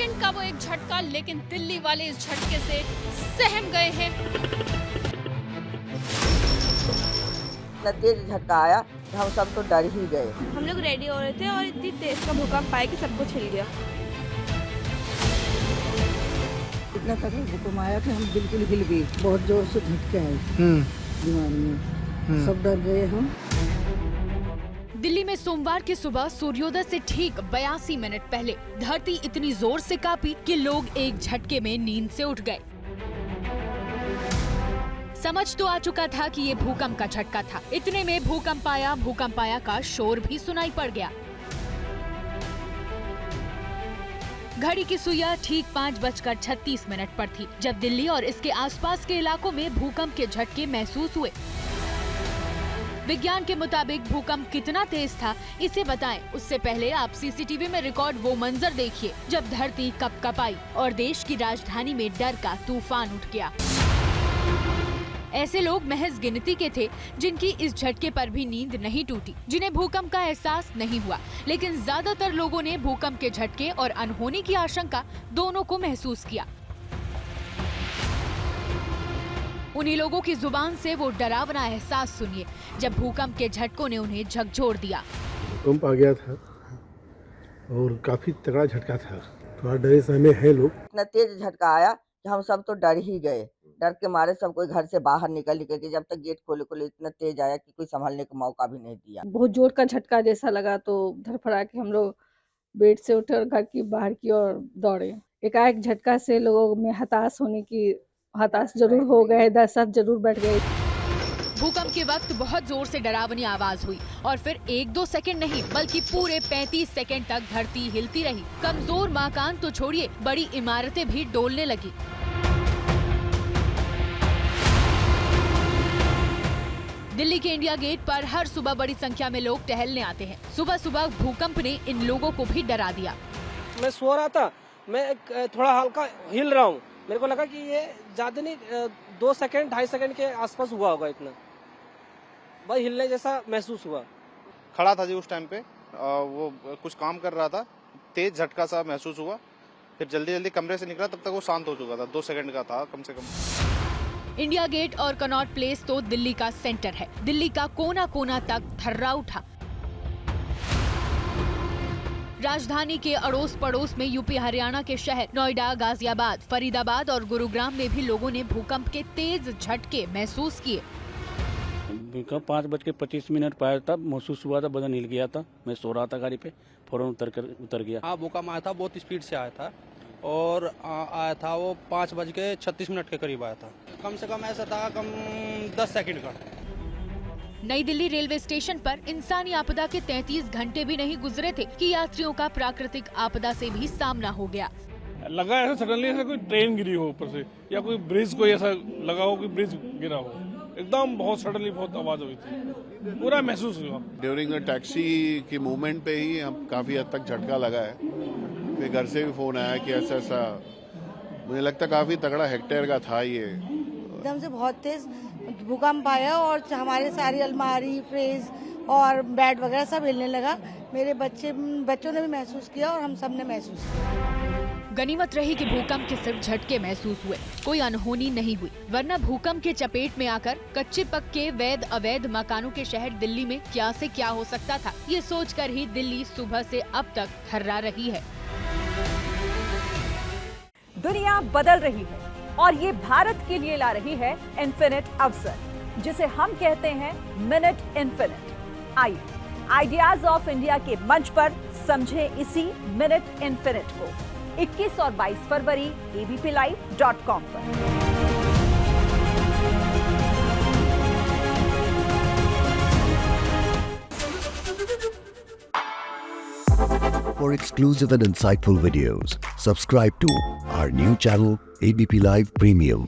Second का वो एक झटका, लेकिन दिल्ली वाले इस झटके से सहम गए हैं। इतना तेज झटका आया कि हम सब तो डर ही गए। हम लोग रेडी हो रहे थे और इतनी तेज का भूकंप आया कि सब कुछ हिल गया। इतना तगड़ा भूकंप आया कि हम बिल्कुल हिल गए। बहुत जोर से झटका है दीवार में, सब डर गए हम। दिल्ली में सोमवार की सुबह सूर्योदय से ठीक 82 मिनट पहले धरती इतनी जोर से कांपी कि लोग एक झटके में नींद से उठ गए। समझ तो आ चुका था कि ये भूकंप का झटका था। इतने में भूकंप आया का शोर भी सुनाई पड़ गया। घड़ी की सुइयां ठीक 5:36 पर थी जब दिल्ली और इसके आसपास के इलाकों में भूकंप के झटके महसूस हुए। विज्ञान के मुताबिक भूकंप कितना तेज था इसे बताएं, उससे पहले आप सीसीटीवी में रिकॉर्ड वो मंजर देखिए जब धरती कपकपाई और देश की राजधानी में डर का तूफान उठ गया। ऐसे लोग महज गिनती के थे जिनकी इस झटके पर भी नींद नहीं टूटी, जिन्हें भूकंप का एहसास नहीं हुआ, लेकिन ज्यादातर लोगों ने भूकंप के झटके और अनहोनी की आशंका दोनों को महसूस किया। उन्हीं लोगों की जुबान से वो डरावना एहसास सुनिए जब भूकंप के झटकों ने उन्हें झकझोर दिया। भूकंप आ गया था और काफी तगड़ा झटका था। थोड़ा डरे सहमे है लोग। इतना तेज झटका आया कि हम सब तो डर ही गए। डर के मारे सब कोई घर से बाहर निकल के जब तक गेट खोले इतना तेज आया कि कोई संभालने का मौका भी नहीं दिया। बहुत जोर का झटका जैसा लगा तो धड़फड़ा के हम लोग बेड से उठे और घर की बाहर की ओर दौड़े। एकाएक झटका से लोगों में हताश जरूर हो गए, दहशत जरूर बढ़ गई। भूकंप के वक्त बहुत जोर से डरावनी आवाज हुई और फिर 1-2 सेकंड नहीं बल्कि पूरे 35 सेकंड तक धरती हिलती रही। कमजोर मकान तो छोड़िए, बड़ी इमारतें भी डोलने लगी। दिल्ली के इंडिया गेट पर हर सुबह बड़ी संख्या में लोग टहलने आते हैं। सुबह सुबह भूकंप ने इन लोगों को भी डरा दिया। मैं सो रहा था, मैं थोड़ा हल्का हिल रहा हूँ। मेरे को लगा कि ये ज्यादा नहीं 2 सेकंड 2.5 सेकंड के आसपास हुआ होगा, इतना भाई हिलने जैसा महसूस हुआ। खड़ा था जी उस टाइम पे, वो कुछ काम कर रहा था, तेज झटका सा महसूस हुआ। फिर जल्दी कमरे से निकला, तब तक वो शांत हो चुका था। 2 सेकंड का था कम से कम। इंडिया गेट और कनॉट प्लेस तो दिल्ली का सेंटर है। दिल्ली का कोना कोना तक थर्रा उठा। राजधानी के अड़ोस पड़ोस में यूपी हरियाणा के शहर नोएडा, गाजियाबाद, फरीदाबाद और गुरुग्राम में भी लोगों ने भूकंप के तेज झटके महसूस किए। 5:25 पर आया था, महसूस हुआ था, बदन हिल गया था। मैं सो रहा था गाड़ी पे, फौरन उतर गया। हाँ, भूकंप आया था, बहुत स्पीड से आया था और आया था वो 5:36 के करीब आया था। कम से कम ऐसा था 10 सेकंड का। नई दिल्ली रेलवे स्टेशन पर इंसानी आपदा के 33 घंटे भी नहीं गुजरे थे कि यात्रियों का प्राकृतिक आपदा से भी सामना हो गया। लगा ऐसा सडनली ऐसा कोई ट्रेन गिरी हो ऊपर से या कोई ब्रिज कोई ऐसा लगा हो कि ब्रिज गिरा हो। एकदम बहुत सडनली बहुत आवाज हुई थी, पूरा महसूस हुआ। ड्यूरिंग टैक्सी की मूवमेंट पे ही हम काफी हद तक झटका लगा है। फिर घर से भी फोन आया कि ऐसा मुझे लगता काफी तगड़ा हेक्टेयर का था ये। एकदम से बहुत तेज भूकंप आया और हमारे सारी अलमारी, फ्रिज और बेड वगैरह सब हिलने लगा। मेरे बच्चों ने भी महसूस किया और हम सब ने महसूस किया। गनीमत रही कि भूकंप के सिर्फ झटके महसूस हुए, कोई अनहोनी नहीं हुई, वरना भूकंप के चपेट में आकर कच्चे पक्के वैध अवैध मकानों के शहर दिल्ली में क्या से क्या हो सकता था, ये सोचकर ही दिल्ली सुबह से अब तक थर्रा रही है। दुनिया बदल रही है और ये भारत के लिए ला रही है इन्फिनिट अवसर, जिसे हम कहते हैं मिनट इन्फिनिट। आइए आइडियाज ऑफ इंडिया के मंच पर समझे इसी मिनट इन्फिनिट को 21 और 22 फरवरी abplive.com पर। For exclusive and insightful videos, subscribe to our new channel ABP Live Premium.